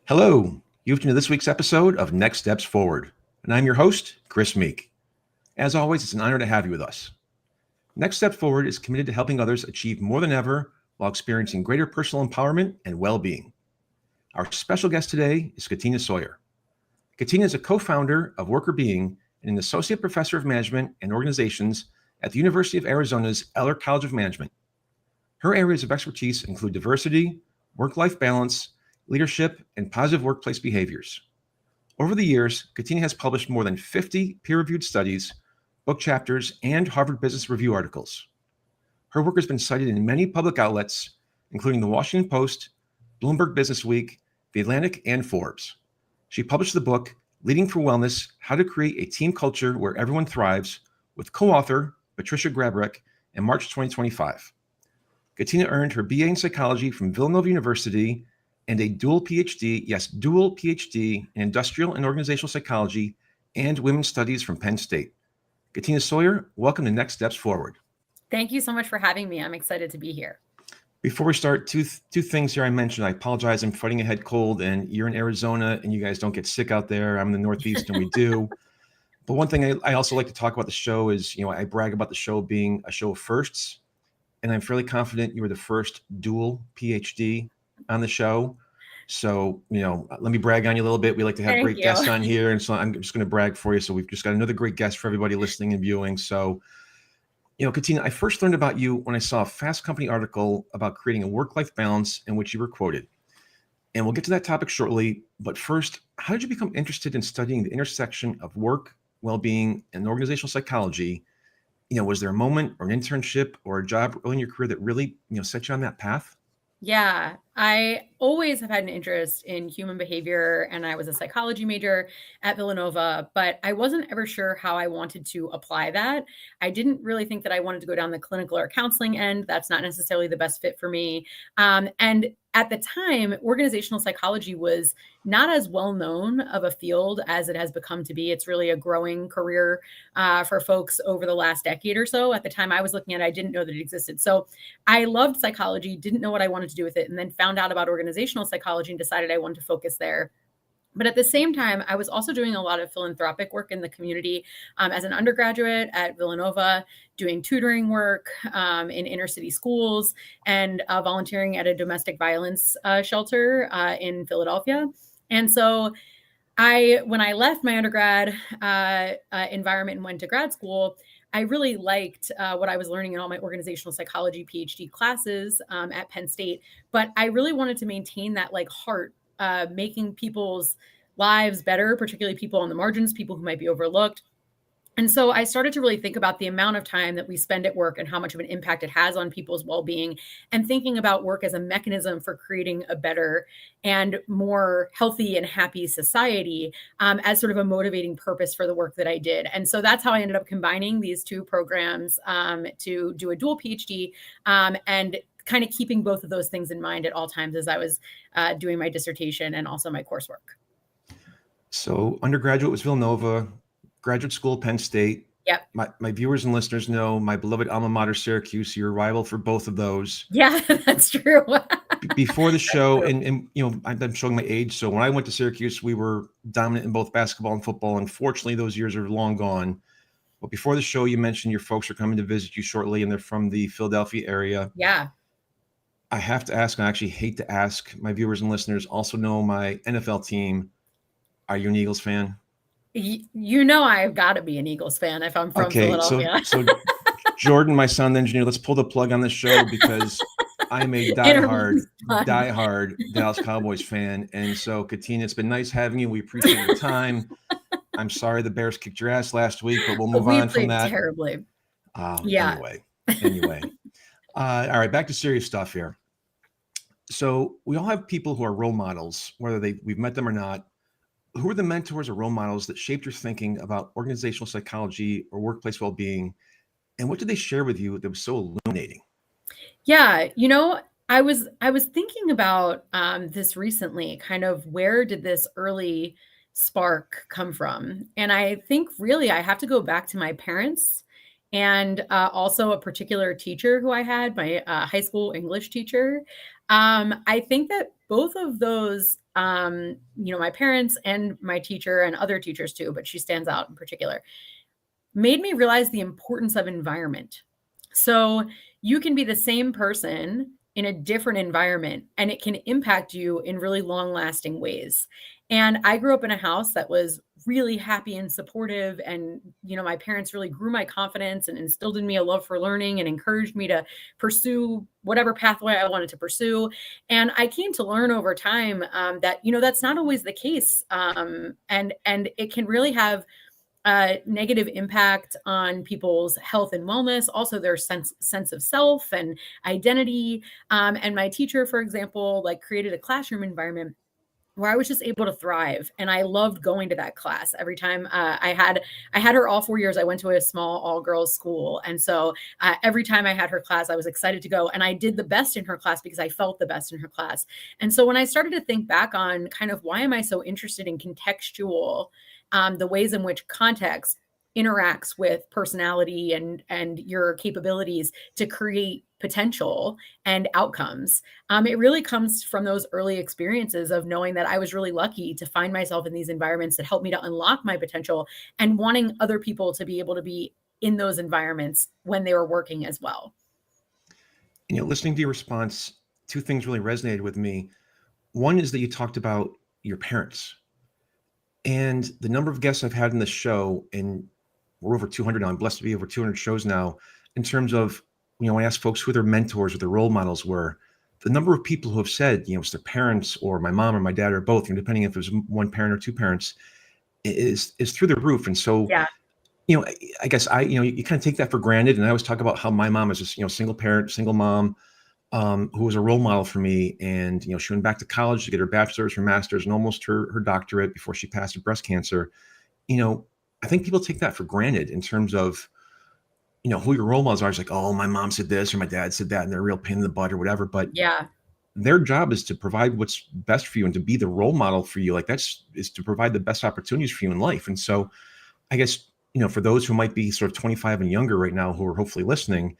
Hello, you've tuned to this week's episode of Next Steps Forward, and I'm your host, Chris Meek. As always, it's an honor to have you with us. Next Step Forward is committed to helping others achieve more than ever while experiencing greater personal empowerment and well-being. Our special guest today is Katina Sawyer. Katina is a co-founder of Workr Beeing and an associate professor of management and organizations at the University of Arizona's Eller College of Management. Her areas of expertise include diversity, work-life balance, leadership, and positive workplace behaviors. Over the years, Katina has published more than 50 peer-reviewed studies, book chapters, and Harvard Business Review articles. Her work has been cited in many public outlets, including the Washington Post, Bloomberg Businessweek, The Atlantic, and Forbes. She published the book, Leading for Wellness, How to Create a Team Culture Where Everyone Thrives, with co-author Patricia Grabrick in March 2025. Katina earned her BA in psychology from Villanova University and a dual PhD in industrial and organizational psychology and women's studies from Penn State. Katina Sawyer, welcome to Next Steps Forward. Thank you so much for having me. I'm excited to be here. Before we start, two things here I mentioned. I apologize. I'm fighting a head cold, and you're in Arizona, and you guys don't get sick out there. I'm in the Northeast, and we do. But one thing I also like to talk about the show is, I brag about the show being a show of firsts, and I'm fairly confident you were the first dual PhD on the show. So, let me brag on you a little bit. We like to have great guests on here. And so I'm just going to brag for you. So we've just got another great guest for everybody listening and viewing. So, Katina, I first learned about you when I saw a Fast Company article about creating a work-life balance in which you were quoted. And we'll get to that topic shortly. But first, how did you become interested in studying the intersection of work, well-being, and organizational psychology? Was there a moment or an internship or a job early in your career that really, set you on that path? Yeah, I always have had an interest in human behavior, and I was a psychology major at Villanova, but I wasn't ever sure how I wanted to apply that. I didn't really think that I wanted to go down the clinical or counseling end. That's not necessarily the best fit for me. And at the time, organizational psychology was not as well known of a field as it has become to be. It's really a growing career for folks over the last decade or so. At the time I was looking at it, I didn't know that it existed. So I loved psychology, didn't know what I wanted to do with it, and then found out about organizational psychology and decided I wanted to focus there. But at the same time, I was also doing a lot of philanthropic work in the community as an undergraduate at Villanova, doing tutoring work in inner city schools, and volunteering at a domestic violence shelter in Philadelphia. And so when I left my undergrad environment and went to grad school, I really liked what I was learning in all my organizational psychology PhD classes at Penn State, but I really wanted to maintain that heart, making people's lives better, particularly people on the margins, people who might be overlooked. And so I started to really think about the amount of time that we spend at work and how much of an impact it has on people's well-being, and thinking about work as a mechanism for creating a better and more healthy and happy society as sort of a motivating purpose for the work that I did. And so that's how I ended up combining these two programs to do a dual PhD and kind of keeping both of those things in mind at all times as I was doing my dissertation and also my coursework. So undergraduate was Villanova, graduate school, Penn State. Yep. My viewers and listeners know my beloved alma mater, Syracuse. You're a rival for both of those. Yeah, that's true. Before the show, and I'm showing my age. So when I went to Syracuse, we were dominant in both basketball and football. Unfortunately, those years are long gone. But before the show, you mentioned your folks are coming to visit you shortly, and they're from the Philadelphia area. Yeah. I have to ask, and I actually hate to ask, my viewers and listeners also know my NFL team. Are you an Eagles fan? I've got to be an Eagles fan if I'm from Philadelphia. So Jordan, my sound engineer, let's pull the plug on this show because I'm a diehard Dallas Cowboys fan. And so, Katina, it's been nice having you. We appreciate your time. I'm sorry the Bears kicked your ass last week, but we'll move on from that. Terribly. Anyway. All right, back to serious stuff here. So we all have people who are role models, whether we've met them or not. Who are the mentors or role models that shaped your thinking about organizational psychology or workplace well-being? And what did they share with you that was so illuminating? Yeah, I was thinking about this recently, kind of where did this early spark come from? And I think really I have to go back to my parents and also a particular teacher who I had, my high school English teacher. I think that both of those, my parents and my teacher and other teachers too, but she stands out in particular, made me realize the importance of environment. So you can be the same person in a different environment and it can impact you in really long lasting ways. And I grew up in a house that was really happy and supportive. And, my parents really grew my confidence and instilled in me a love for learning and encouraged me to pursue whatever pathway I wanted to pursue. And I came to learn over time that, that's not always the case. And it can really have negative impact on people's health and wellness, also their sense of self and identity. And my teacher, for example, like created a classroom environment where I was just able to thrive, and I loved going to that class every time. I had her all 4 years. I went to a small all girls school, and so every time I had her class, I was excited to go, and I did the best in her class because I felt the best in her class. And so when I started to think back on kind of why am I so interested in contextual, the ways in which context interacts with personality and your capabilities to create potential and outcomes. It really comes from those early experiences of knowing that I was really lucky to find myself in these environments that helped me to unlock my potential and wanting other people to be able to be in those environments when they were working as well. Listening to your response, two things really resonated with me. One is that you talked about your parents. And the number of guests I've had in this show, and we're over 200 now. I'm blessed to be over 200 shows now. In terms of, I ask folks who their mentors or their role models were. The number of people who have said, it's their parents or my mom or my dad or both, depending if it was one parent or two parents, is through the roof. And so, Yeah. I guess you kind of take that for granted. And I always talk about how my mom is just, single parent, single mom, who was a role model for me. And, she went back to college to get her bachelor's, her master's, and almost her doctorate before she passed of breast cancer. I think people take that for granted in terms of, who your role models are. It's like, oh, my mom said this or my dad said that, and they're a real pain in the butt or whatever. But Yeah. their job is to provide what's best for you and to be the role model for you. Like is to provide the best opportunities for you in life. And so I guess, for those who might be sort of 25 and younger right now, who are hopefully listening,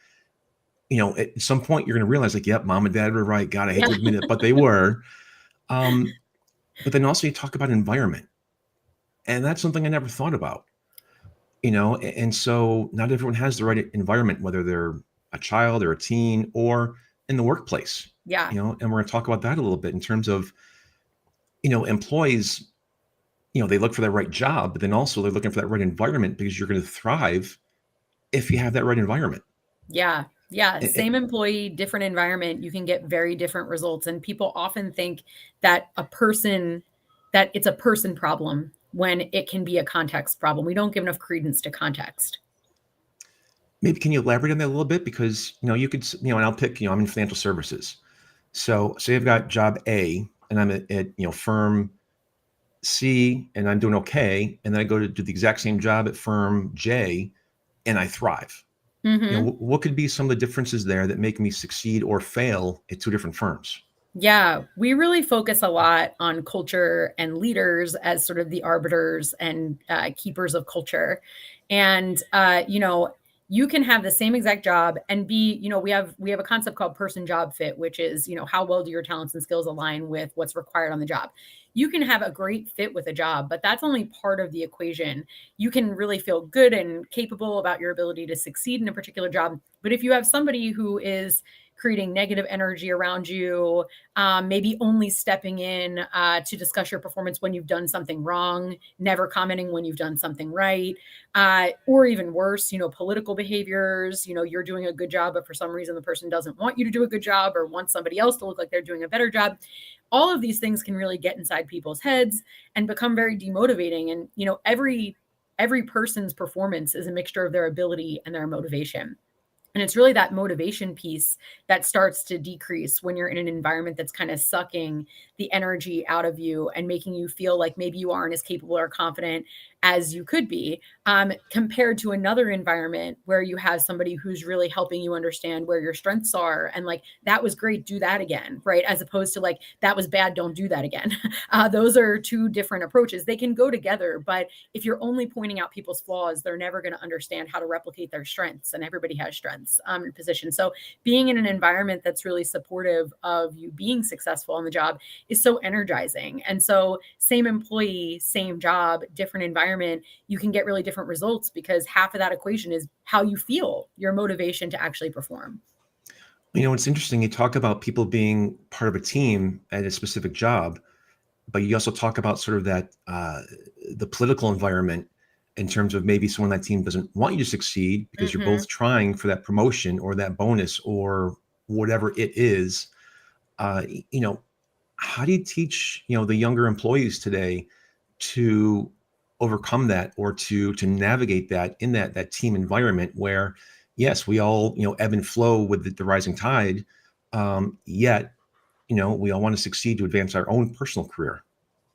at some point you're going to realize like, yep, mom and dad were right. God, I hate to admit it, but they were. But then also you talk about environment, and that's something I never thought about. And so not everyone has the right environment, whether they're a child or a teen or in the workplace. Yeah. And we're going to talk about that a little bit in terms of, employees, they look for that right job, but then also they're looking for that right environment because you're going to thrive if you have that right environment. Yeah. Yeah. Same employee, different environment, you can get very different results. And people often think that it's a person problem when it can be a context problem. We don't give enough credence to context. Maybe can you elaborate on that a little bit? Because, you could, and I'll pick, I'm in financial services. So say I've got job A and I'm at firm C and I'm doing okay. And then I go to do the exact same job at firm J and I thrive. Mm-hmm. What could be some of the differences there that make me succeed or fail at two different firms? Yeah, we really focus a lot on culture and leaders as sort of the arbiters and keepers of culture. And, you can have the same exact job and be, we have a concept called person job fit, which is, how well do your talents and skills align with what's required on the job. You can have a great fit with a job, but that's only part of the equation. You can really feel good and capable about your ability to succeed in a particular job. But if you have somebody who is creating negative energy around you, maybe only stepping in to discuss your performance when you've done something wrong, never commenting when you've done something right, or even worse, political behaviors, you're doing a good job, but for some reason the person doesn't want you to do a good job or wants somebody else to look like they're doing a better job. All of these things can really get inside people's heads and become very demotivating. And, every person's performance is a mixture of their ability and their motivation. And it's really that motivation piece that starts to decrease when you're in an environment that's kind of sucking the energy out of you and making you feel like maybe you aren't as capable or confident as you could be, compared to another environment where you have somebody who's really helping you understand where your strengths are. And like, that was great, do that again, right? As opposed to like, that was bad, don't do that again. Those are two different approaches. They can go together, but if you're only pointing out people's flaws, they're never going to understand how to replicate their strengths. And everybody has strengths in position. So being in an environment that's really supportive of you being successful on the job is so energizing. And so same employee, same job, different environment, you can get really different results because half of that equation is how you feel, your motivation to actually perform. It's interesting. You talk about people being part of a team at a specific job, but you also talk about sort of that the political environment in terms of maybe someone on that team doesn't want you to succeed because you're both trying for that promotion or that bonus or whatever it is. How do you teach the younger employees today to overcome that or to navigate that in that team environment where, yes, we all ebb and flow with the rising tide, yet we all want to succeed to advance our own personal career.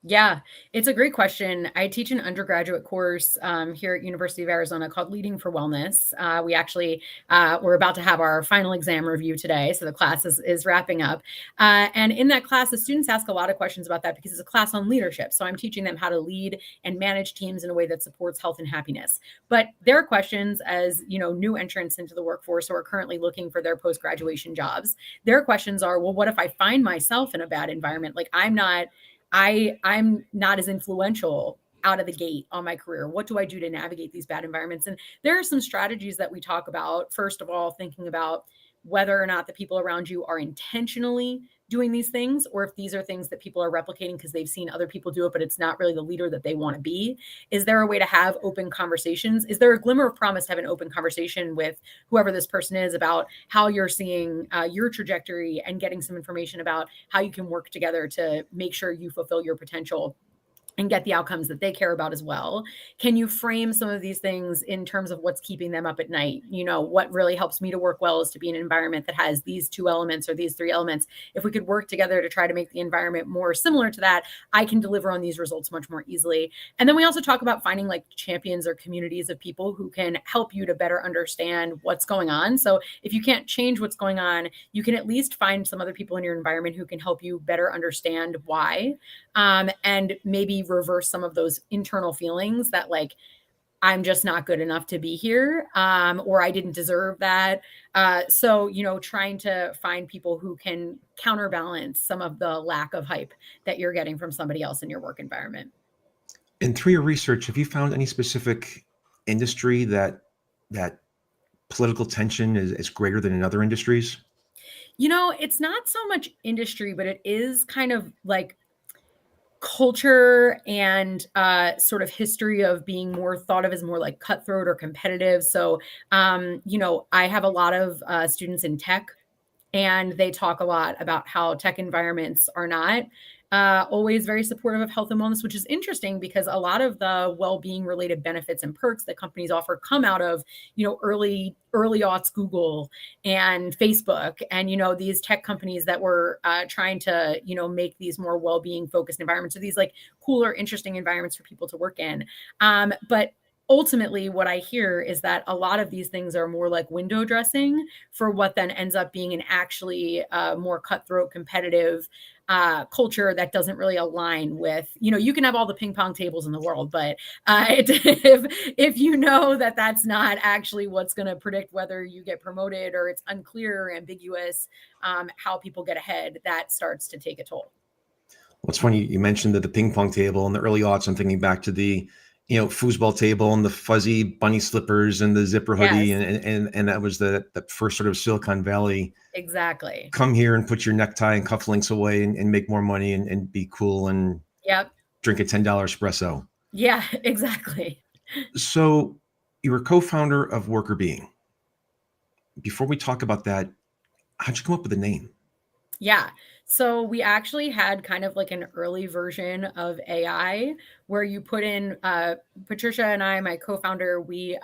Yeah, it's a great question. I teach an undergraduate course here at University of Arizona called Leading for Wellness. We actually, we're about to have our final exam review today. So the class is wrapping up. And in that class, the students ask a lot of questions about that because it's a class on leadership. So I'm teaching them how to lead and manage teams in a way that supports health and happiness. But their questions as, new entrants into the workforce who are currently looking for their post-graduation jobs, their questions are, well, what if I find myself in a bad environment? Like I'm not as influential out of the gate on my career. What do I do to navigate these bad environments? And there are some strategies that we talk about. First of all, thinking about whether or not the people around you are intentionally doing these things, or if these are things that people are replicating because they've seen other people do it, but it's not really the leader that they want to be. Is there a way to have open conversations? Is there a glimmer of promise to have an open conversation with whoever this person is about how you're seeing your trajectory and getting some information about how you can work together to make sure you fulfill your potential and get the outcomes that they care about as well? Can you frame some of these things in terms of what's keeping them up at night? What really helps me to work well is to be in an environment that has these 2 elements or these 3 elements. If we could work together to try to make the environment more similar to that, I can deliver on these results much more easily. And then we also talk about finding like champions or communities of people who can help you to better understand what's going on. So if you can't change what's going on, you can at least find some other people in your environment who can help you better understand why, and maybe reverse some of those internal feelings that like, I'm just not good enough to be here, or I didn't deserve that. So, trying to find people who can counterbalance some of the lack of hype that you're getting from somebody else in your work environment. And through your research, have you found any specific industry that political tension is greater than in other industries? It's not so much industry, but it is kind of like culture and sort of history of being more thought of as more like cutthroat or competitive. So, I have a lot of students in tech, and they talk a lot about how tech environments are not always very supportive of health and wellness, which is interesting because a lot of the well-being related benefits and perks that companies offer come out of, early aughts Google and Facebook and, these tech companies that were trying to, make these more well-being focused environments, or these like cooler, interesting environments for people to work in. But ultimately, what I hear is that a lot of these things are more like window dressing for what then ends up being an actually more cutthroat, competitive culture that doesn't really align with, you can have all the ping pong tables in the world, but if you know that that's not actually what's going to predict whether you get promoted, or it's unclear or ambiguous how people get ahead, that starts to take a toll. Well, it's funny you mentioned that the ping pong table in the early aughts. I'm thinking back to the foosball table and the fuzzy bunny slippers and the zipper hoodie, Yes. and that was the first sort of Silicon Valley. Exactly. Come here and put your necktie and cufflinks away and make more money and be cool and Yep. drink a $10 espresso. Yeah, exactly. So you're a co-founder of Workr Beeing. Before we talk about that, how'd you come up with the name? Yeah. So we actually had kind of like an early version of AI where you put in Patricia and I, my co-founder, we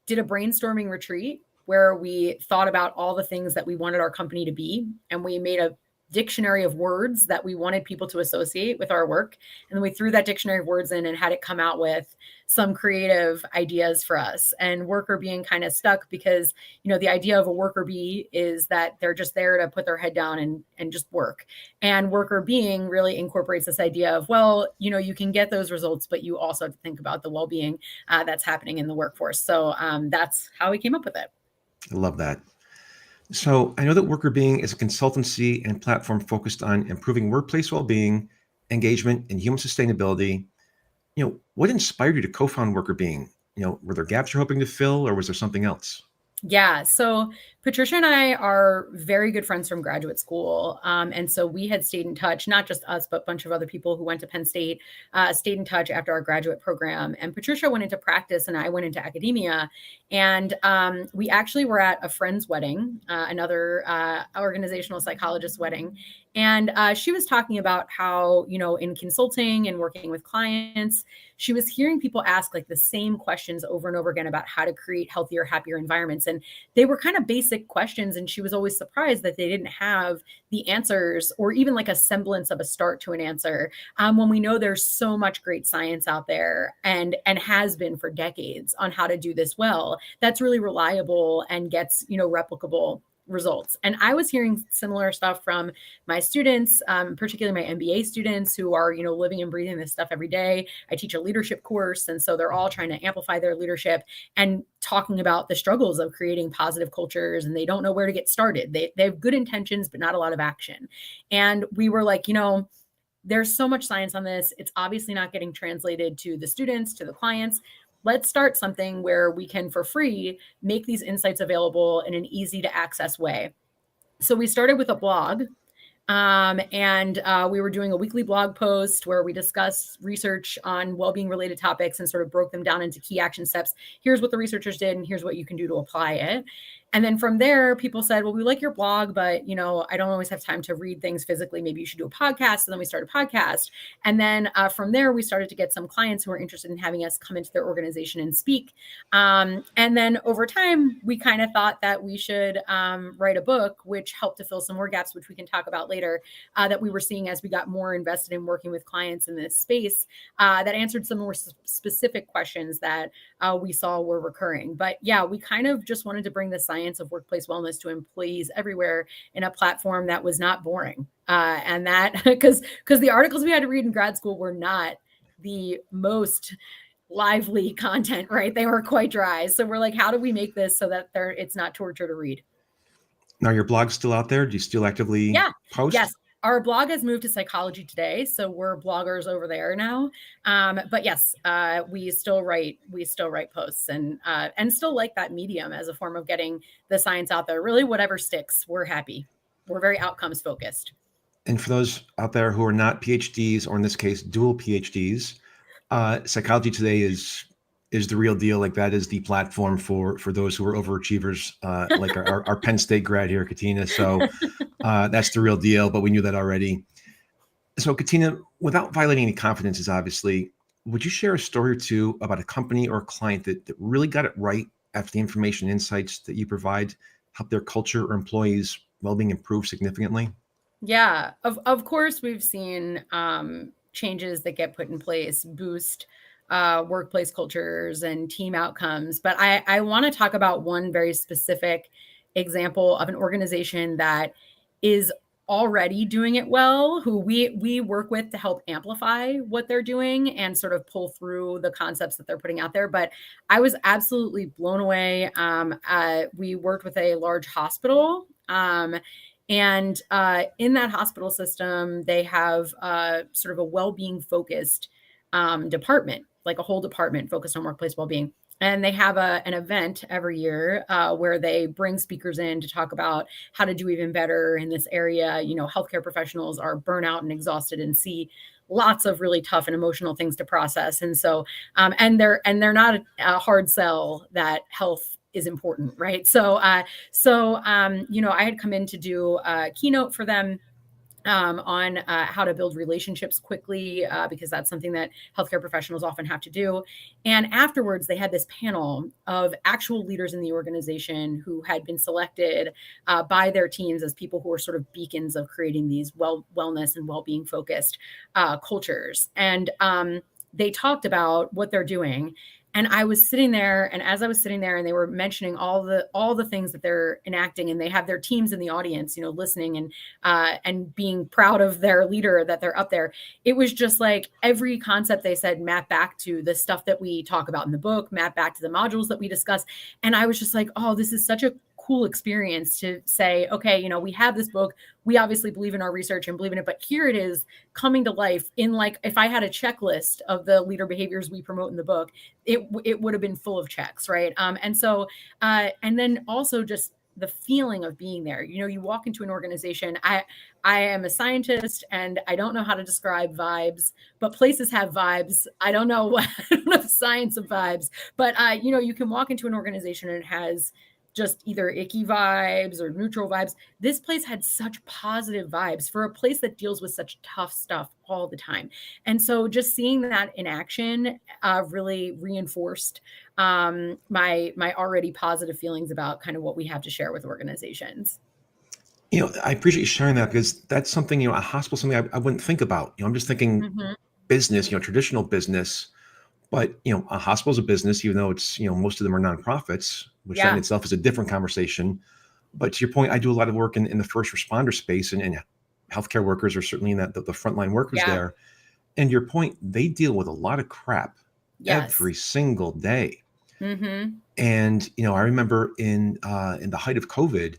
did a brainstorming retreat where we thought about all the things that we wanted our company to be. And we made a dictionary of words that we wanted people to associate with our work. And then we threw that dictionary of words in and had it come out with some creative ideas for us. And Workr Beeing kind of stuck because, the idea of a worker bee is that they're just there to put their head down and just work. And Workr Beeing really incorporates this idea of, well, you can get those results, but you also have to think about the well-being that's happening in the workforce. So that's how we came up with it. I love that. So I know that Workr Beeing is a consultancy and platform focused on improving workplace well-being, engagement, and human sustainability. What inspired you to co-found Workr Beeing? Were there gaps you're hoping to fill, or was there something else? Yeah. So Patricia and I are very good friends from graduate school. And so we had stayed in touch, not just us, but a bunch of other people who went to Penn State, stayed in touch after our graduate program. And Patricia went into practice and I went into academia. And we actually were at a friend's wedding, another organizational psychologist wedding. And she was talking about how, in consulting and working with clients, she was hearing people ask like the same questions over and over again about how to create healthier, happier environments. And they were kind of basic questions. And she was always surprised that they didn't have the answers or even like a semblance of a start to an answer. When we know there's so much great science out there and has been for decades on how to do this well, that's really reliable and gets, replicable results. And I was hearing similar stuff from my students, particularly my MBA students who are, living and breathing this stuff every day. I teach a leadership course. And so they're all trying to amplify their leadership and talking about the struggles of creating positive cultures. And they don't know where to get started. They have good intentions, but not a lot of action. And we were like, there's so much science on this. It's obviously not getting translated to the students, to the clients. Let's start something where we can, for free, make these insights available in an easy to access way. So we started with a blog. And we were doing a weekly blog post where we discussed research on well-being related topics and sort of broke them down into key action steps. Here's what the researchers did, and here's what you can do to apply it. And then from there, people said, well, we like your blog, but, I don't always have time to read things physically. Maybe you should do a podcast. And then we started a podcast. And then from there, we started to get some clients who were interested in having us come into their organization and speak. And then over time, we kind of thought that we should write a book, which helped to fill some more gaps, which we can talk about later, that we were seeing as we got more invested in working with clients in this space that answered some more specific questions that we saw were recurring. But yeah, we kind of just wanted to bring the science of workplace wellness to employees everywhere in a platform that was not boring. And that because the articles we had to read in grad school were not the most lively content, right? They were quite dry. So we're like, how do we make this so that it's not torture to read? Now, your blog's still out there? Do you still actively post? Yes. Our blog has moved to Psychology Today, so we're bloggers over there now. But yes, we still write posts and still like that medium as a form of getting the science out there. Really, whatever sticks, we're happy. We're very outcomes focused. And for those out there who are not PhDs, or in this case, dual PhDs, Psychology Today is the real deal. Like that is the platform for those who are overachievers, like our Penn State grad here, Katina. So that's the real deal, but we knew that already. So Katina, without violating any confidences, obviously, would you share a story or two about a company or a client that really got it right after the information and insights that you provide help their culture or employees' well-being improve significantly? Yeah, of course, we've seen changes that get put in place boost workplace cultures and team outcomes. But I want to talk about one very specific example of an organization that is already doing it well, who we work with to help amplify what they're doing and sort of pull through the concepts that they're putting out there. But I was absolutely blown away. We worked with a large hospital. And in that hospital system, they have sort of a well-being focused department, like a whole department focused on workplace well-being. And they have an event every year where they bring speakers in to talk about how to do even better in this area. Healthcare professionals are burnout and exhausted and see lots of really tough and emotional things to process. And so, and they're not a hard sell that health is important, right? So, I had come in to do a keynote for them. on how to build relationships quickly, because that's something that healthcare professionals often have to do. And afterwards, they had this panel of actual leaders in the organization who had been selected by their teams as people who were sort of beacons of creating these wellness and well-being focused cultures. And they talked about what they're doing. And I was sitting there, and as I was sitting there, and they were mentioning all the things that they're enacting, and they have their teams in the audience, listening and being proud of their leader that they're up there. It was just like every concept they said mapped back to the stuff that we talk about in the book, mapped back to the modules that we discuss. And I was just like, oh, this is such a cool experience to say, okay, we have this book. We obviously believe in our research and believe in it, but here it is coming to life in, like, if I had a checklist of the leader behaviors we promote in the book, it would have been full of checks, right? And then also just the feeling of being there. You walk into an organization. I am a scientist and I don't know how to describe vibes, but places have vibes. I don't know the science of vibes, but you can walk into an organization and it has just either icky vibes or neutral vibes. This place had such positive vibes for a place that deals with such tough stuff all the time. And so just seeing that in action really reinforced my already positive feelings about kind of what we have to share with organizations. I appreciate you sharing that, because that's something, a hospital, something I wouldn't think about. I'm just thinking business, traditional business. But, a hospital is a business, even though it's, most of them are nonprofits, which that in itself is a different conversation. But to your point, I do a lot of work in the first responder space, and healthcare workers are certainly in that the frontline workers there. And your point, they deal with a lot of crap every single day. And, I remember in the height of COVID,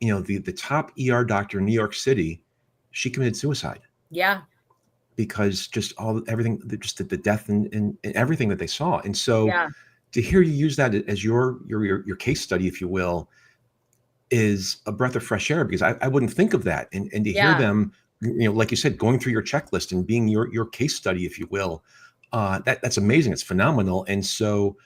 the top ER doctor in New York City, she committed suicide. Yeah. Because just everything, just the death and everything that they saw. And so to hear you use that as your case study, if you will, is a breath of fresh air, because I wouldn't think of that. And to hear them, like you said, going through your checklist and being your case study, if you will, that's amazing. It's phenomenal. And so,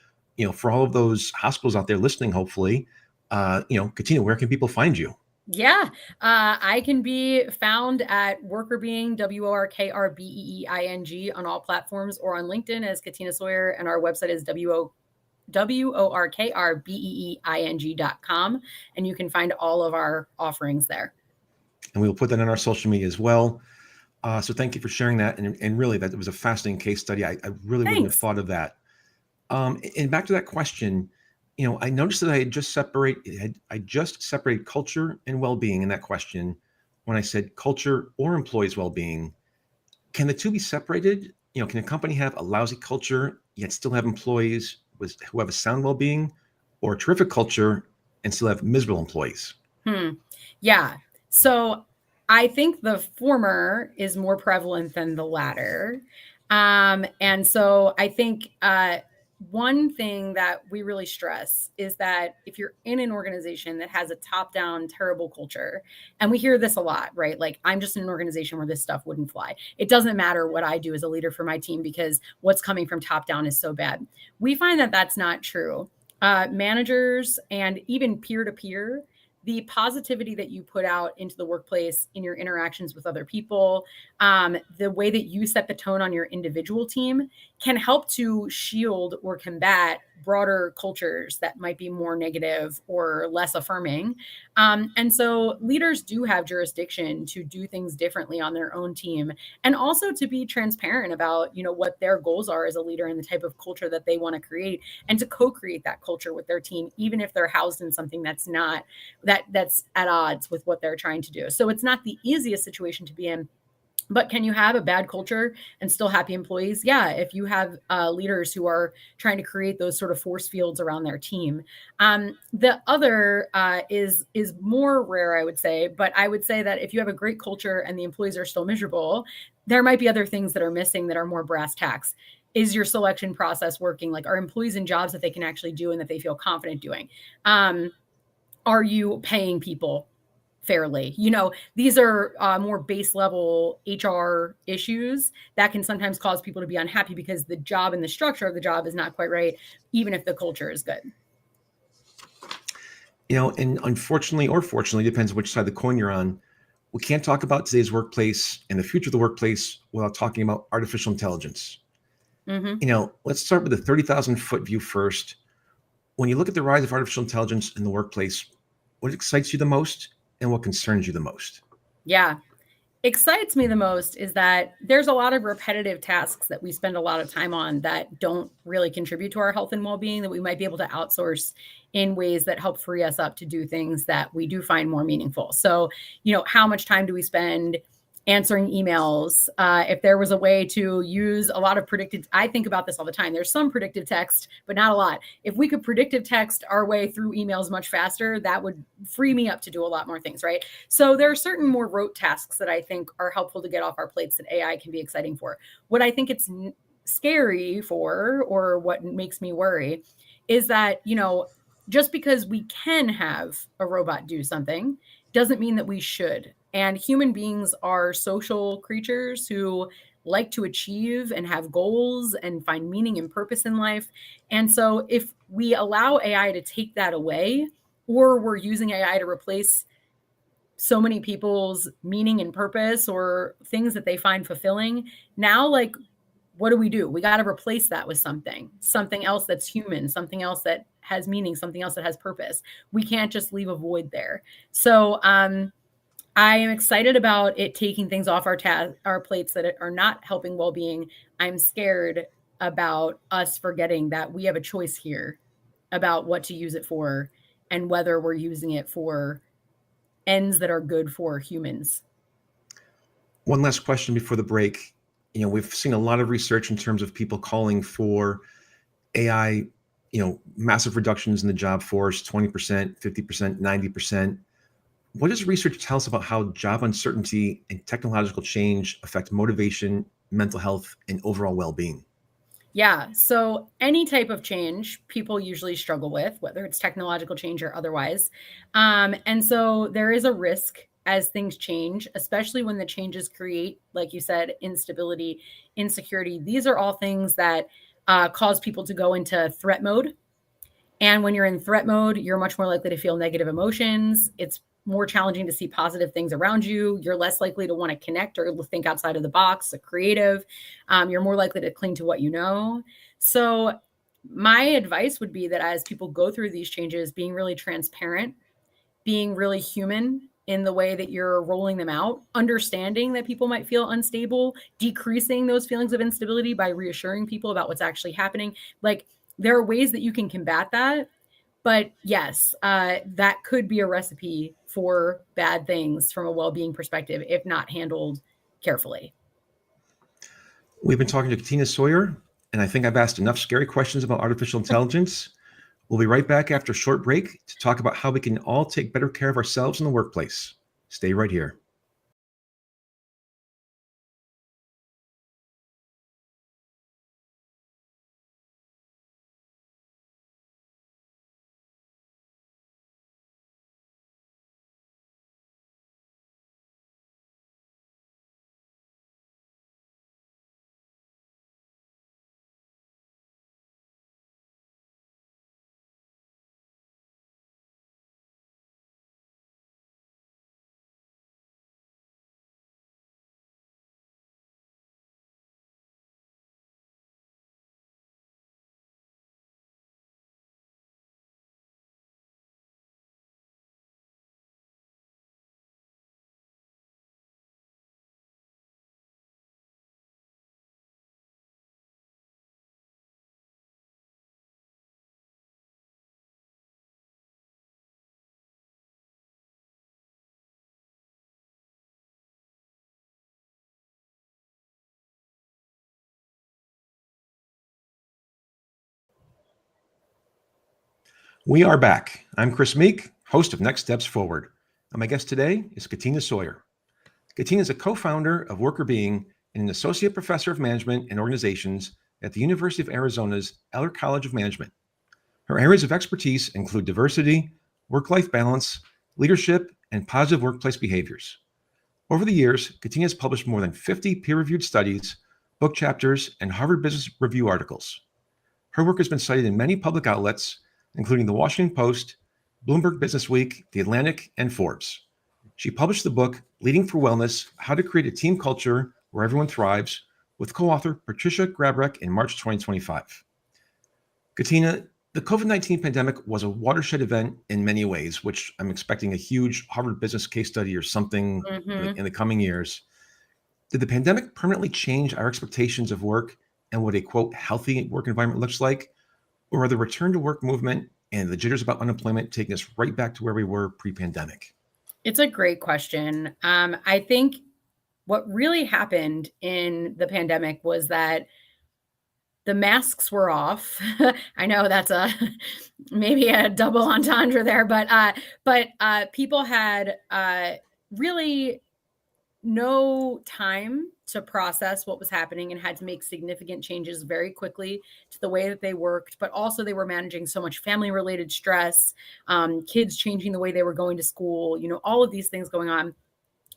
for all of those hospitals out there listening, hopefully, Katina, where can people find you? Yeah, I can be found at Workr Beeing, Workr Beeing on all platforms, or on LinkedIn as Katina Sawyer, and our website is workrbeeing.com, and you can find all of our offerings there. And we will put that on our social media as well. So thank you for sharing that, and really that was a fascinating case study. I really wouldn't have thought of that. And back to that question. I noticed that I just separated culture and well-being in that question when I said culture or employees' well-being. Can the two be separated? Can a company have a lousy culture yet still have employees who have a sound well-being, or a terrific culture and still have miserable employees? Yeah. So I think the former is more prevalent than the latter. And so I think one thing that we really stress is that if you're in an organization that has a top-down terrible culture, and we hear this a lot, right? Like, I'm just in an organization where this stuff wouldn't fly. It doesn't matter what I do as a leader for my team because what's coming from top down is so bad. We find that that's not true. Managers and even peer-to-peer, the positivity that you put out into the workplace in your interactions with other people, the way that you set the tone on your individual team can help to shield or combat broader cultures that might be more negative or less affirming. And so leaders do have jurisdiction to do things differently on their own team, and also to be transparent about, what their goals are as a leader and the type of culture that they want to create, and to co-create that culture with their team, even if they're housed in something that's not that's at odds with what they're trying to do. So it's not the easiest situation to be in. But can you have a bad culture and still happy employees? Yeah, if you have leaders who are trying to create those sort of force fields around their team. The other is more rare, I would say. But I would say that if you have a great culture and the employees are still miserable, there might be other things that are missing that are more brass tacks. Is your selection process working? Like, are employees in jobs that they can actually do and that they feel confident doing? Are you paying people fairly? These are more base level HR issues that can sometimes cause people to be unhappy because the job and the structure of the job is not quite right, even if the culture is good. And unfortunately or fortunately, depends which side of the coin you're on, We can't talk about today's workplace and the future of the workplace without talking about artificial intelligence. Let's start with the 30,000-foot view first. When you look at the rise of artificial intelligence in the workplace, what excites you the most and what concerns you the most? Yeah. Excites me the most is that there's a lot of repetitive tasks that we spend a lot of time on that don't really contribute to our health and well-being that we might be able to outsource in ways that help free us up to do things that we do find more meaningful. So, how much time do we spend answering emails? If there was a way to use a lot of predictive, I think about this all the time. There's some predictive text, but not a lot. If we could predictive text our way through emails much faster, that would free me up to do a lot more things, right? So there are certain more rote tasks that I think are helpful to get off our plates that AI can be exciting for. What I think it's scary for, or what makes me worry, is that, just because we can have a robot do something doesn't mean that we should. And human beings are social creatures who like to achieve and have goals and find meaning and purpose in life. And so if we allow AI to take that away, or we're using AI to replace so many people's meaning and purpose or things that they find fulfilling, now, what do? We got to replace that with something else that's human, something else that has meaning, something else that has purpose. We can't just leave a void there. So, I am excited about it taking things off our plates that are not helping well-being. I'm scared about us forgetting that we have a choice here about what to use it for and whether we're using it for ends that are good for humans. One last question before the break. We've seen a lot of research in terms of people calling for AI, massive reductions in the job force, 20%, 50%, 90%. What does research tell us about how job uncertainty and technological change affect motivation, mental health, and overall well-being? Yeah. So any type of change people usually struggle with, whether it's technological change or otherwise. And so there is a risk as things change, especially when the changes create, like you said, instability, insecurity. These are all things that cause people to go into threat mode. And when you're in threat mode, you're much more likely to feel negative emotions. It's more challenging to see positive things around you. You're less likely to want to connect or think outside of the box, creative. You're more likely to cling to what you know. So my advice would be that as people go through these changes, being really transparent, being really human in the way that you're rolling them out, understanding that people might feel unstable, decreasing those feelings of instability by reassuring people about what's actually happening. There are ways that you can combat that. But yes, that could be a recipe for bad things from a well-being perspective if not handled carefully. We've been talking to Katina Sawyer, and I think I've asked enough scary questions about artificial intelligence. We'll be right back after a short break to talk about how we can all take better care of ourselves in the workplace. Stay right here. We are back. I'm Chris Meek, host of Next Steps Forward. And my guest today is Katina Sawyer. Katina is a co-founder of Workr Beeing and an associate professor of management and organizations at the University of Arizona's Eller College of Management. Her areas of expertise include diversity, work-life balance, leadership, and positive workplace behaviors. Over the years, Katina has published more than 50 peer-reviewed studies, book chapters, and Harvard Business Review articles. Her work has been cited in many public outlets, including the Washington Post, Bloomberg Businessweek, The Atlantic, and Forbes. She published the book, Leading for Wellness, How to Create a Team Culture Where Everyone Thrives, with co-author Patricia Grabrek in March 2025. Katina, the COVID-19 pandemic was a watershed event in many ways, which I'm expecting a huge Harvard business case study or something in the coming years. Did the pandemic permanently change our expectations of work and what a, quote, healthy work environment looks like? Or are the return to work movement and the jitters about unemployment taking us right back to where we were pre-pandemic? It's a great question. I think what really happened in the pandemic was that the masks were off. I know that's maybe a double entendre there, but people had really no time to process what was happening and had to make significant changes very quickly to the way that they worked. But also they were managing so much family related stress, kids changing the way they were going to school, all of these things going on.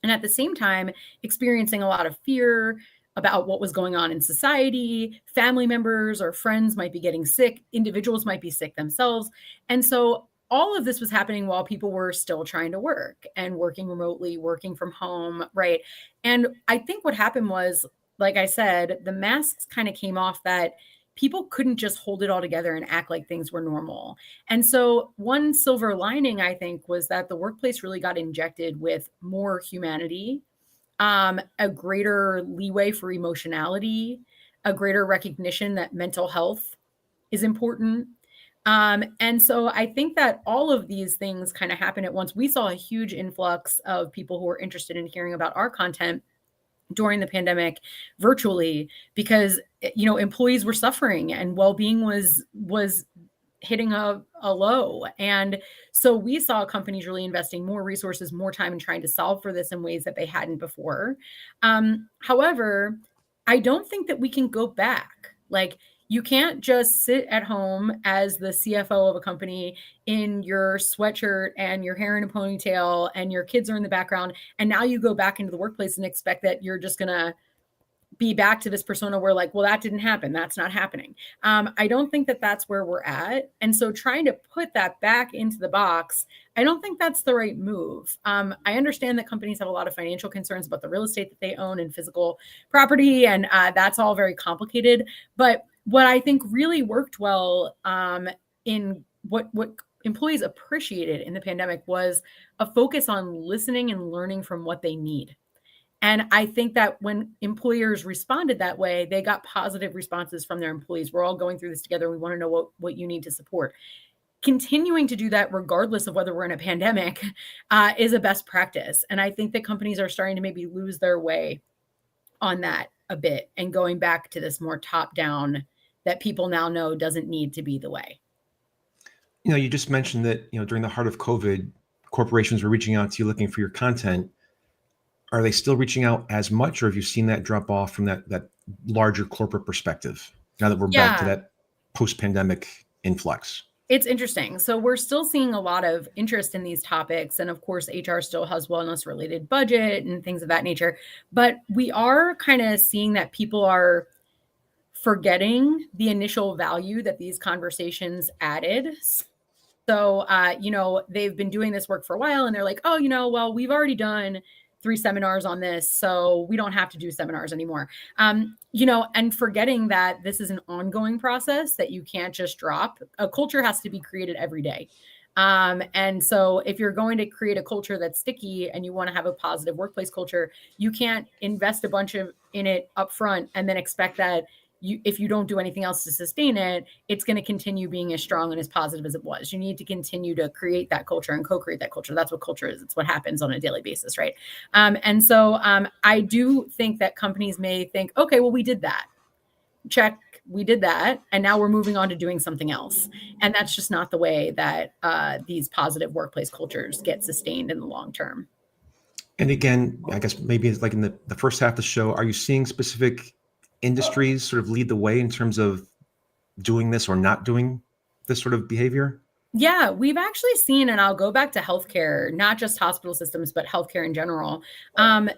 And at the same time, experiencing a lot of fear about what was going on in society. Family members or friends might be getting sick. Individuals might be sick themselves. And so all of this was happening while people were still trying to work and working remotely, working from home, right? And I think what happened was, like I said, the masks kind of came off that people couldn't just hold it all together and act like things were normal. And so one silver lining, I think, was that the workplace really got injected with more humanity, a greater leeway for emotionality, a greater recognition that mental health is important. And so I think that all of these things kind of happen at once. We saw a huge influx of people who were interested in hearing about our content during the pandemic virtually because employees were suffering and well-being was hitting a low. And so we saw companies really investing more resources, more time in trying to solve for this in ways that they hadn't before. However, I don't think that we can go back. Like, you can't just sit at home as the CFO of a company in your sweatshirt and your hair in a ponytail and your kids are in the background. And now you go back into the workplace and expect that you're just going to be back to this persona where like, well, that didn't happen. That's not happening. I don't think that that's where we're at. And so trying to put that back into the box, I don't think that's the right move. I understand that companies have a lot of financial concerns about the real estate that they own and physical property. And that's all very complicated. But what I think really worked well in what employees appreciated in the pandemic was a focus on listening and learning from what they need. And I think that when employers responded that way, they got positive responses from their employees. We're all going through this together. We want to know what you need to support. Continuing to do that, regardless of whether we're in a pandemic, is a best practice. And I think that companies are starting to maybe lose their way on that a bit and going back to this more top-down that people now know doesn't need to be the way. You just mentioned that, during the heart of COVID, corporations were reaching out to you looking for your content. Are they still reaching out as much, or have you seen that drop off from that larger corporate perspective now that we're back to that post-pandemic influx? It's interesting. So we're still seeing a lot of interest in these topics. And of course, HR still has wellness related budget and things of that nature. But we are kind of seeing that people are forgetting the initial value that these conversations added. So, they've been doing this work for a while and they're like, oh, well, we've already done 3 seminars on this, so we don't have to do seminars anymore. And forgetting that this is an ongoing process that you can't just drop. A culture has to be created every day. And so if you're going to create a culture that's sticky and you want to have a positive workplace culture, you can't invest a bunch in it up front and then expect that if you don't do anything else to sustain it, it's going to continue being as strong and as positive as it was. You need to continue to create that culture and co-create that culture. That's what culture is. It's what happens on a daily basis, right? And so I do think that companies may think, okay, well, we did that. Check, we did that. And now we're moving on to doing something else. And that's just not the way that these positive workplace cultures get sustained in the long term. And again, I guess maybe it's like in the first half of the show, are you seeing specific industries sort of lead the way in terms of doing this or not doing this sort of behavior? Yeah, we've actually seen, and I'll go back to healthcare, not just hospital systems, but healthcare in general, an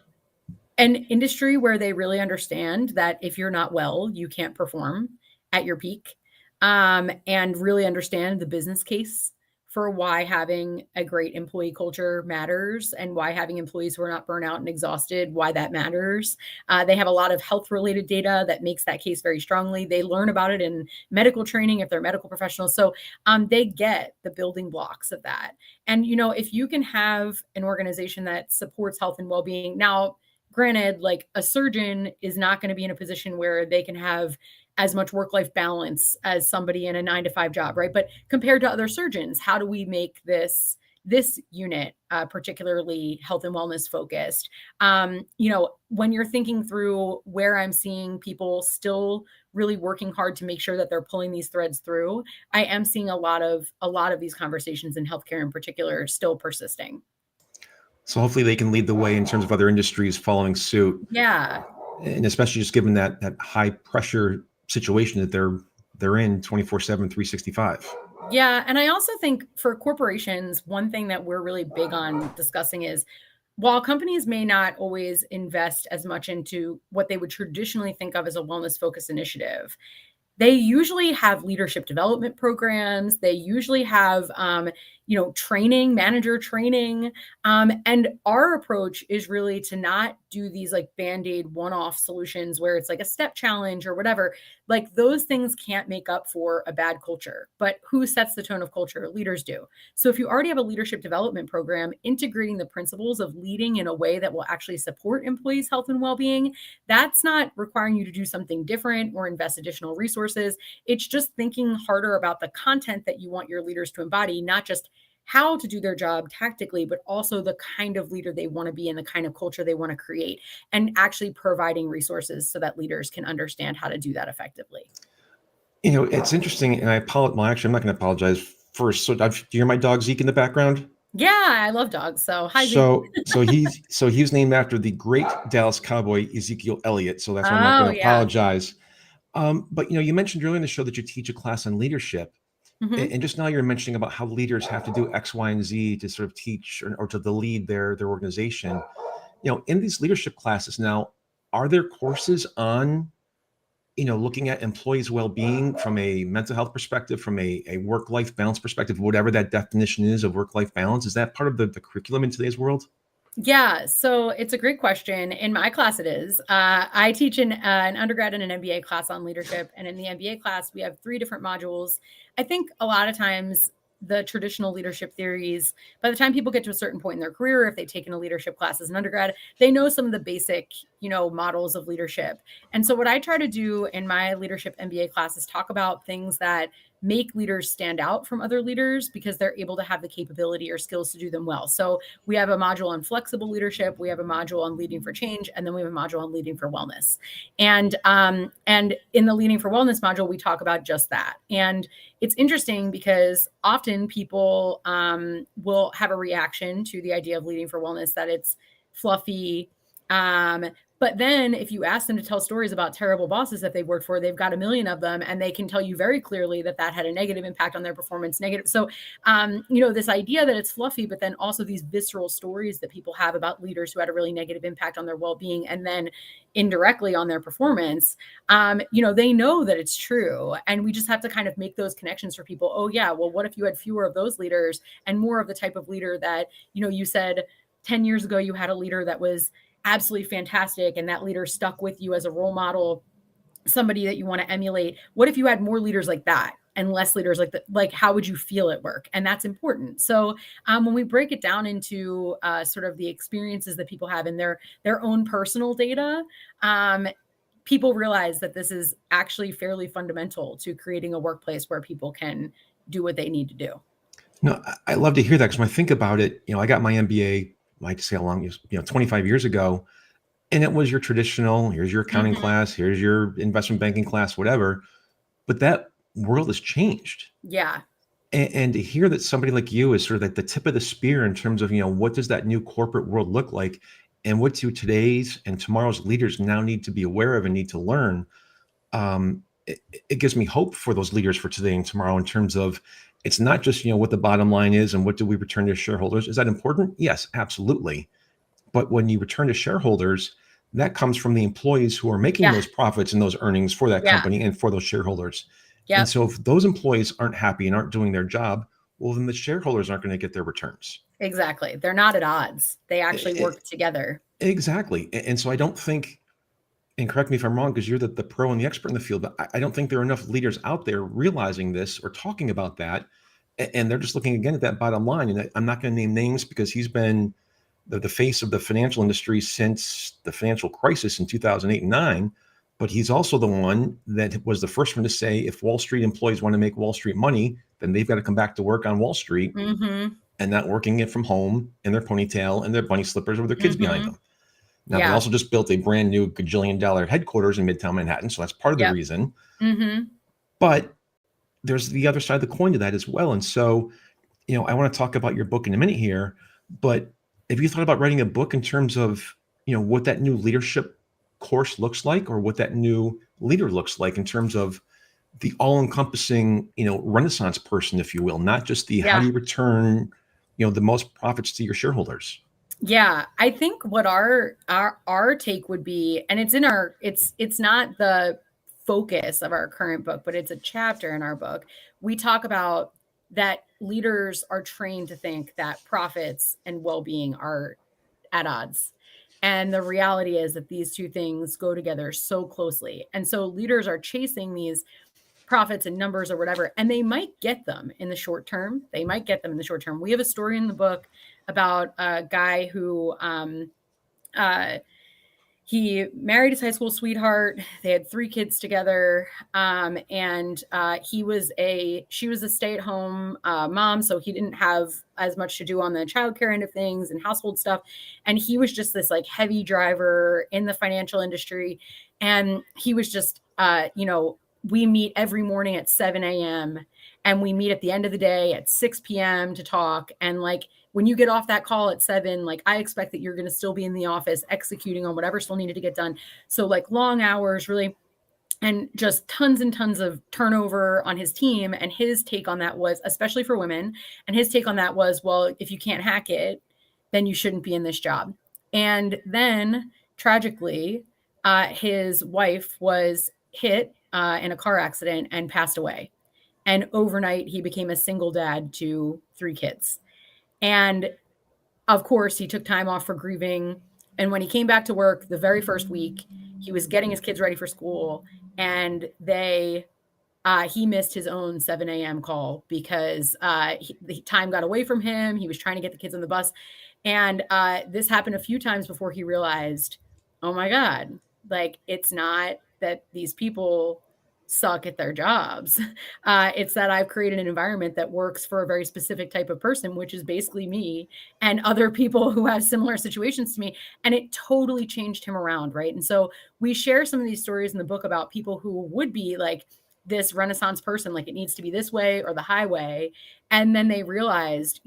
industry where they really understand that if you're not well, you can't perform at your peak, and really understand the business case for why having a great employee culture matters and why having employees who are not burnt out and exhausted, why that matters. They have a lot of health related data that makes that case very strongly. They learn about it in medical training if they're medical professionals. So they get the building blocks of that. And, if you can have an organization that supports health and well-being, now, granted, like a surgeon is not going to be in a position where they can have as much work-life balance as somebody in a 9-to-5 job, right? But compared to other surgeons, how do we make this unit particularly health and wellness focused? When you're thinking through where I'm seeing people still really working hard to make sure that they're pulling these threads through, I am seeing a lot of these conversations in healthcare in particular still persisting. So hopefully they can lead the way in terms of other industries following suit. Yeah. And especially just given that high pressure situation that they're in 24/7, 365. Yeah. And I also think for corporations, one thing that we're really big on discussing is while companies may not always invest as much into what they would traditionally think of as a wellness focused initiative, they usually have leadership development programs. They usually have, training, manager training. And our approach is really to not do these like Band-Aid one-off solutions where it's like a step challenge or whatever. Like those things can't make up for a bad culture. But who sets the tone of culture? Leaders do. So if you already have a leadership development program, integrating the principles of leading in a way that will actually support employees' health and well-being, that's not requiring you to do something different or invest additional resources. It's just thinking harder about the content that you want your leaders to embody, not just how to do their job tactically, but also the kind of leader they want to be and the kind of culture they want to create, and actually providing resources so that leaders can understand how to do that effectively. It's interesting, and I apologize. Well, actually, I'm not going to apologize first. So, do you hear my dog Zeke in the background? Yeah, I love dogs. So hi, Zeke. So he's named after the great Dallas Cowboy Ezekiel Elliott. So that's why I'm not going to apologize. But you mentioned earlier in the show that you teach a class on leadership. Mm-hmm. And just now you're mentioning about how leaders have to do X, Y, and Z to sort of teach or to lead their organization. In these leadership classes now, are there courses on, looking at employees' well-being from a mental health perspective, from a work-life balance perspective, whatever that definition is of work-life balance? Is that part of the curriculum in today's world? Yeah, so it's a great question. In my class, it is. I teach an undergrad and an MBA class on leadership. And in the MBA class, we have 3 different modules. I think a lot of times the traditional leadership theories, by the time people get to a certain point in their career, if they've taken a leadership class as an undergrad, they know some of the basic, models of leadership. And so what I try to do in my leadership MBA class is talk about things that make leaders stand out from other leaders because they're able to have the capability or skills to do them well. So we have a module on flexible leadership, we have a module on leading for change, and then we have a module on leading for wellness. And in the leading for wellness module, we talk about just that. And it's interesting because often people will have a reaction to the idea of leading for wellness, that it's fluffy. But then if you ask them to tell stories about terrible bosses that they've worked for, they've got a million of them, and they can tell you very clearly that had a negative impact on their performance. So, this idea that it's fluffy, but then also these visceral stories that people have about leaders who had a really negative impact on their well-being and then indirectly on their performance, they know that it's true. And we just have to kind of make those connections for people. Oh yeah, well, what if you had fewer of those leaders and more of the type of leader that, you said 10 years ago, you had a leader that was absolutely fantastic, and that leader stuck with you as a role model, somebody that you want to emulate. What if you had more leaders like that and less leaders like that? Like, how would you feel at work? And that's important. So when we break it down into sort of the experiences that people have in their own personal data, people realize that this is actually fairly fundamental to creating a workplace where people can do what they need to do. No, I love to hear that, because when I think about it, I got my MBA, I like to say how long, 25 years ago. And it was your traditional, here's your accounting class, here's your investment banking class, whatever. But that world has changed. Yeah. And to hear that somebody like you is sort of at the tip of the spear in terms of, what does that new corporate world look like? And what do today's and tomorrow's leaders now need to be aware of and need to learn? It gives me hope for those leaders for today and tomorrow, in terms of, it's not just, what the bottom line is and what do we return to shareholders. Is that important? Yes, absolutely. But when you return to shareholders, that comes from the employees who are making those profits and those earnings for that company and for those shareholders. And so if those employees aren't happy and aren't doing their job, well, then the shareholders aren't going to get their returns. Exactly. They're not at odds. They actually work together. Exactly. And so I don't think, and correct me if I'm wrong, because you're the pro and the expert in the field, but I don't think there are enough leaders out there realizing this or talking about that. And they're just looking again at that bottom line. And I'm not going to name names because he's been the face of the financial industry since the financial crisis in 2008 and 9. But he's also the one that was the first one to say, if Wall Street employees want to make Wall Street money, then they've got to come back to work on Wall Street and not working it from home in their ponytail and their bunny slippers with their kids behind them. Now, they also just built a brand new gajillion-dollar headquarters in Midtown Manhattan. So that's part of the reason. But there's the other side of the coin to that as well. And so, I want to talk about your book in a minute here, but have you thought about writing a book in terms of, what that new leadership course looks like, or what that new leader looks like in terms of the all-encompassing, Renaissance person, if you will, not just the how do you return, the most profits to your shareholders? Yeah, I think what our take would be, and it's in our, it's not the focus of our current book, but it's a chapter in our book. We talk about that leaders are trained to think that profits and well-being are at odds. And the reality is that these two things go together so closely. And so leaders are chasing these profits and numbers or whatever, and they might get them in the short term. We have a story in the book about a guy who he married his high school sweetheart. They had 3 kids together, and she was a stay-at-home mom, so he didn't have as much to do on the childcare end of things and household stuff. And he was just this like heavy driver in the financial industry, and he was just we meet every morning at 7 a.m. and we meet at the end of the day at 6 p.m. to talk. And like, when you get off that call at 7, like I expect that you're going to still be in the office executing on whatever still needed to get done. So like long hours really, and just tons and tons of turnover on his team. And his take on that was, especially for women, and his take on that was, well, if you can't hack it, then you shouldn't be in this job. And then tragically, his wife was hit in a car accident and passed away. And overnight, he became a single dad to 3 kids. And of course, he took time off for grieving. And when he came back to work the very first week, he was getting his kids ready for school. And he missed his own 7 a.m. call because the time got away from him. He was trying to get the kids on the bus. And this happened a few times before he realized, oh my God, like it's not that these people suck at their jobs. It's that I've created an environment that works for a very specific type of person, which is basically me and other people who have similar situations to me. And it totally changed him around, right? And so we share some of these stories in the book about people who would be like this Renaissance person, like it needs to be this way or the highway. And then they realized,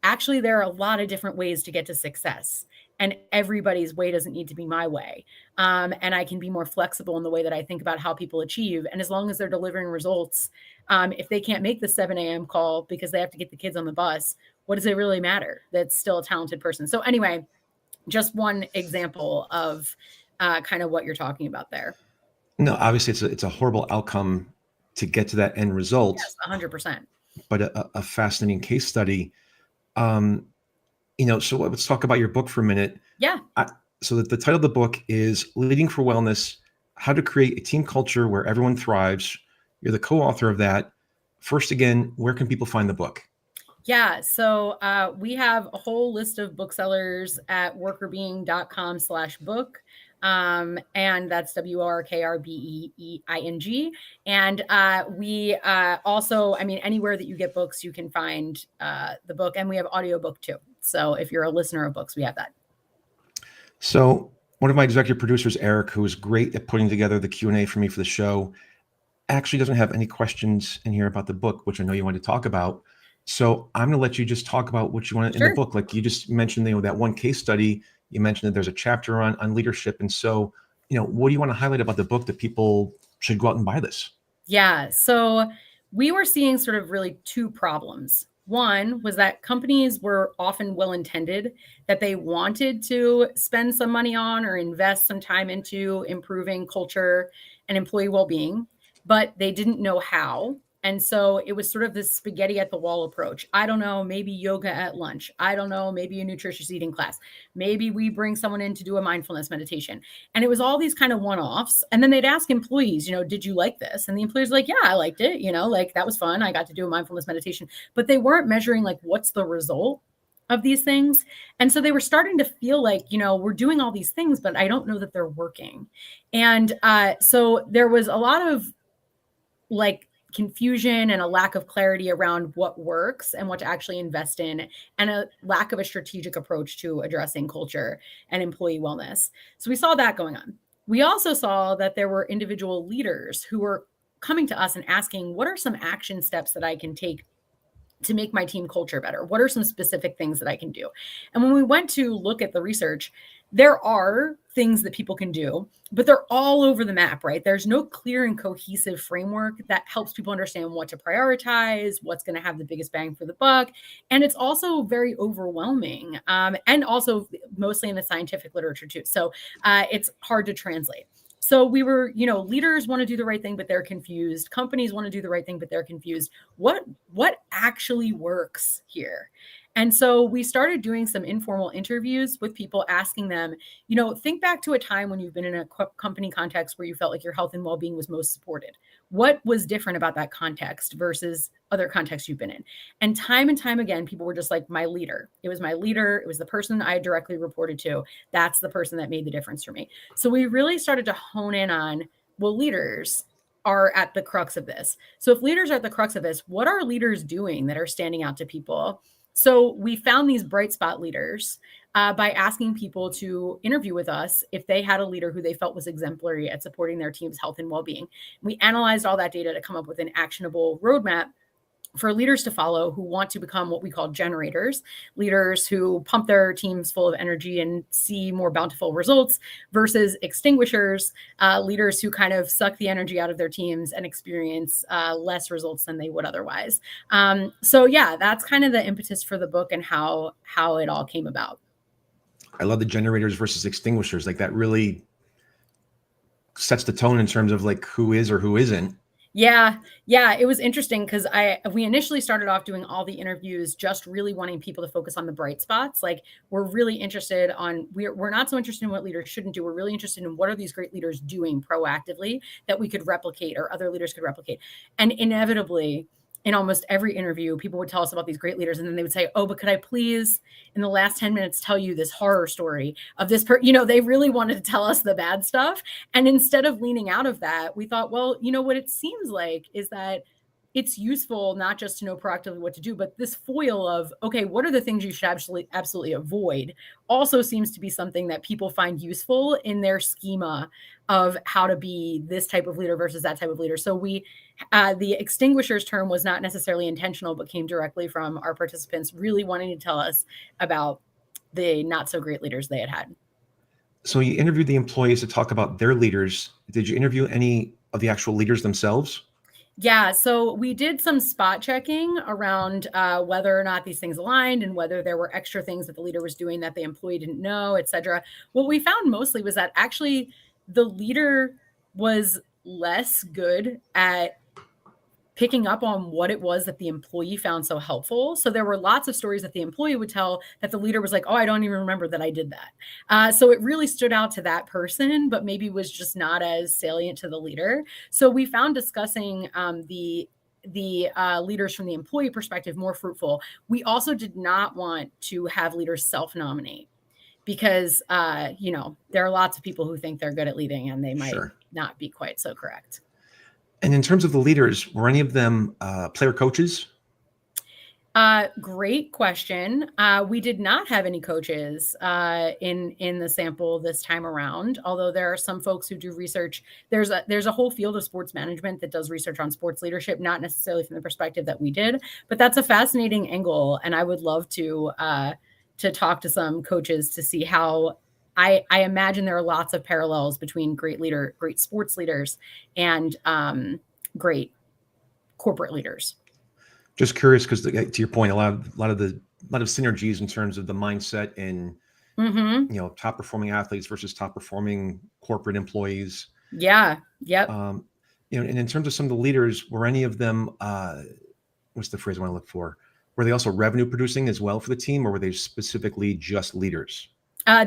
actually there are a lot of different ways to get to success. And everybody's way doesn't need to be my way. And I can be more flexible in the way that I think about how people achieve. And as long as they're delivering results, if they can't make the 7 a.m. call because they have to get the kids on the bus, what does it really matter? That's still a talented person. So anyway, just one example of kind of what you're talking about there. No, obviously it's a horrible outcome to get to that end result. Yes, 100%. But a fascinating case study. So let's talk about your book for a minute. Yeah. So the title of the book is Leading for Wellness, How to Create a Team Culture Where Everyone Thrives. You're the co-author of that. First, again, where can people find the book? Yeah. So we have a whole list of booksellers at workrbeeing.com/book. And that's WORKRBEEING. And we also, anywhere that you get books, you can find the book, and we have audiobook too. So if you're a listener of books, we have that. So one of my executive producers, Eric, who is great at putting together the Q&A for me for the show, actually doesn't have any questions in here about the book, which I know you want to talk about. So I'm going to let you just talk about what you want in the book. Like you just mentioned, that one case study. You mentioned that there's a chapter on leadership. And so, what do you want to highlight about the book that people should go out and buy this? Yeah. So we were seeing sort of really 2 problems. One was that companies were often well-intended, that they wanted to spend some money on or invest some time into improving culture and employee well-being, but they didn't know how. And so it was sort of this spaghetti at the wall approach. I don't know, maybe yoga at lunch. I don't know, maybe a nutritious eating class. Maybe we bring someone in to do a mindfulness meditation. And it was all these kind of one-offs. And then they'd ask employees, did you like this? And the employees were like, yeah, I liked it. Like that was fun. I got to do a mindfulness meditation. But they weren't measuring like what's the result of these things. And so they were starting to feel like, we're doing all these things, but I don't know that they're working. And so there was a lot of like confusion and a lack of clarity around what works and what to actually invest in, and a lack of a strategic approach to addressing culture and employee wellness. So we saw that going on. We also saw that there were individual leaders who were coming to us and asking, what are some action steps that I can take to make my team culture better? What are some specific things that I can do? And when we went to look at the research, there are things that people can do, but they're all over the map, right? There's no clear and cohesive framework that helps people understand what to prioritize, what's going to have the biggest bang for the buck. And it's also very overwhelming, and also mostly in the scientific literature too. So it's hard to translate. So we were, leaders want to do the right thing, but they're confused. Companies want to do the right thing, but they're confused. What actually works here? And so we started doing some informal interviews with people, asking them, think back to a time when you've been in a company context where you felt like your health and well-being was most supported. What was different about that context versus other contexts you've been in? And time again, people were just like, my leader. It was my leader. It was the person I directly reported to. That's the person that made the difference for me. So we really started to hone in on, well, leaders are at the crux of this. So if leaders are at the crux of this, what are leaders doing that are standing out to people? So we found these bright spot leaders by asking people to interview with us if they had a leader who they felt was exemplary at supporting their team's health and well-being. We analyzed all that data to come up with an actionable roadmap for leaders to follow who want to become what we call generators, leaders who pump their teams full of energy and see more bountiful results, versus extinguishers, leaders who kind of suck the energy out of their teams and experience less results than they would otherwise. So yeah, that's kind of the impetus for the book and how it all came about. I love the generators versus extinguishers. Like that really sets the tone in terms of like who is or who isn't. Yeah, it was interesting because we initially started off doing all the interviews just really wanting people to focus on the bright spots. Like we're really interested on, we're not so interested in what leaders shouldn't do. We're really interested in what are these great leaders doing proactively that we could replicate or other leaders could replicate. And inevitably, in almost every interview, people would tell us about these great leaders, and then they would say, oh, but could I please, in the last 10 minutes, tell you this horror story of this they really wanted to tell us the bad stuff. And instead of leaning out of that, we thought, well, what it seems like is that it's useful not just to know proactively what to do, but this foil of, okay, what are the things you should absolutely avoid also seems to be something that people find useful in their schema of how to be this type of leader versus that type of leader. So the extinguishers term was not necessarily intentional, but came directly from our participants really wanting to tell us about the not so great leaders they had. So you interviewed the employees to talk about their leaders. Did you interview any of the actual leaders themselves? Yeah, so we did some spot checking around whether or not these things aligned and whether there were extra things that the leader was doing that the employee didn't know, et cetera. What we found mostly was that actually the leader was less good at picking up on what it was that the employee found so helpful. So there were lots of stories that the employee would tell that the leader was like, oh, I don't even remember that I did that. So it really stood out to that person, but maybe was just not as salient to the leader. So we found discussing the leaders from the employee perspective more fruitful. We also did not want to have leaders self-nominate because, there are lots of people who think they're good at leading and they might not be quite so correct. And in terms of the leaders, were any of them player coaches? Great question. We did not have any coaches in the sample this time around, although there are some folks who do research. There's a whole field of sports management that does research on sports leadership, not necessarily from the perspective that we did, but that's a fascinating angle. And I would love to talk to some coaches to see how I imagine there are lots of parallels between great sports leaders and great corporate leaders. Just curious, because to your point, a lot of synergies in terms of the mindset in top performing athletes versus top performing corporate employees. Yeah. Yep. And in terms of some of the leaders, were any of them, what's the phrase I want to look for? Were they also revenue producing as well for the team, or were they specifically just leaders?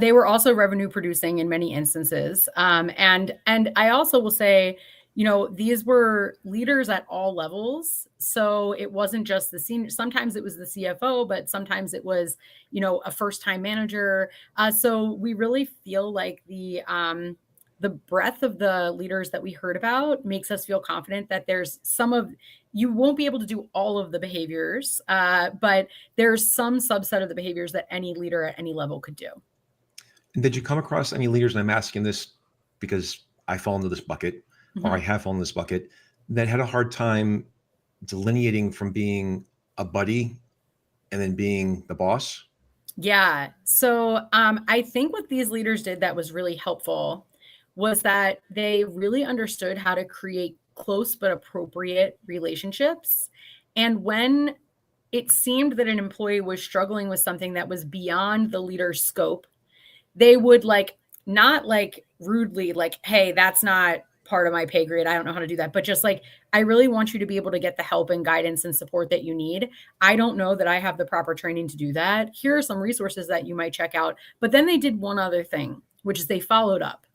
They were also revenue producing in many instances. And I also will say, these were leaders at all levels. So it wasn't just the senior, sometimes it was the CFO, but sometimes it was, a first-time manager. So we really feel like the breadth of the leaders that we heard about makes us feel confident that there's you won't be able to do all of the behaviors, but there's some subset of the behaviors that any leader at any level could do. And did you come across any leaders, and I'm asking this because I fall into this bucket, or I have fallen in this bucket, that had a hard time delineating from being a buddy and then being the boss? Yeah. So I think what these leaders did that was really helpful was that they really understood how to create close but appropriate relationships. And when it seemed that an employee was struggling with something that was beyond the leader's scope, they would not rudely hey, that's not part of my pay grade, I don't know how to do that, but just I really want you to be able to get the help and guidance and support that you need. I don't know that I have the proper training to do that. Here are some resources that you might check out. But then they did one other thing, which is they followed up.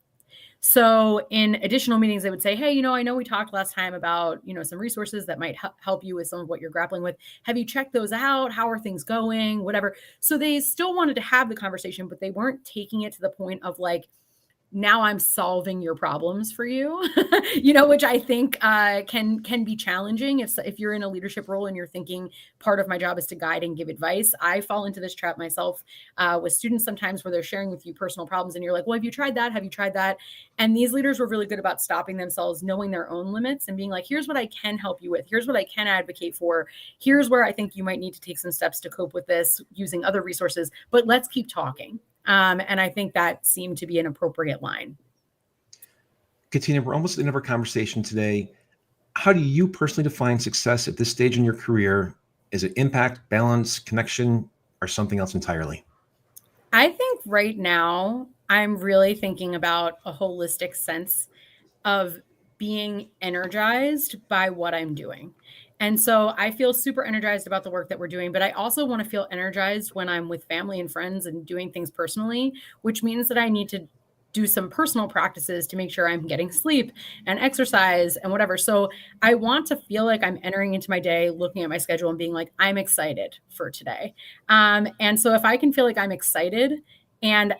So in additional meetings, they would say, hey, I know we talked last time about, some resources that might help you with some of what you're grappling with. Have you checked those out? How are things going? Whatever. So they still wanted to have the conversation, but they weren't taking it to the point of now I'm solving your problems for you, which I think can be challenging if you're in a leadership role and you're thinking part of my job is to guide and give advice. I fall into this trap myself with students sometimes where they're sharing with you personal problems and you're like, well, have you tried that? Have you tried that? And these leaders were really good about stopping themselves, knowing their own limits and being like, here's what I can help you with. Here's what I can advocate for. Here's where I think you might need to take some steps to cope with this using other resources, but let's keep talking. And I think that seemed to be an appropriate line. Katina, we're almost at the end of our conversation today. How do you personally define success at this stage in your career? Is it impact, balance, connection, or something else entirely? I think right now I'm really thinking about a holistic sense of being energized by what I'm doing. And so I feel super energized about the work that we're doing, but I also want to feel energized when I'm with family and friends and doing things personally, which means that I need to do some personal practices to make sure I'm getting sleep and exercise and whatever. So I want to feel like I'm entering into my day, looking at my schedule and being like, I'm excited for today. And so if I can feel like I'm excited and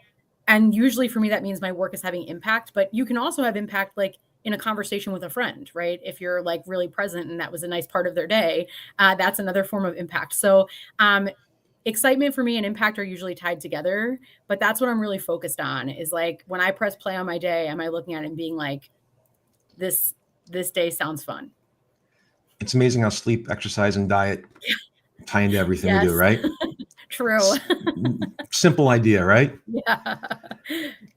usually for me, that means my work is having impact, but you can also have impact in a conversation with a friend, right? If you're really present and that was a nice part of their day, that's another form of impact. So excitement for me and impact are usually tied together, but that's what I'm really focused on is when I press play on my day, am I looking at it and being like, this day sounds fun. It's amazing how sleep, exercise, and diet tie into everything we do, right? True. Simple idea, right? Yeah.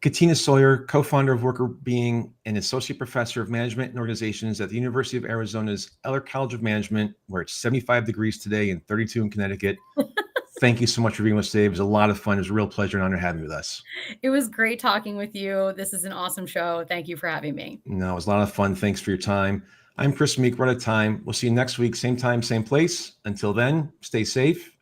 Katina Sawyer, co-founder of Workr Beeing and associate professor of management and organizations at the University of Arizona's Eller College of Management, where it's 75 degrees today and 32 in Connecticut. Thank you so much for being with us today. It was a lot of fun. It was a real pleasure and honor having you with us. It was great talking with you. This is an awesome show. Thank you for having me. No, it was a lot of fun. Thanks for your time. I'm Chris Meek. We're out of time. We'll see you next week. Same time, same place. Until then, stay safe.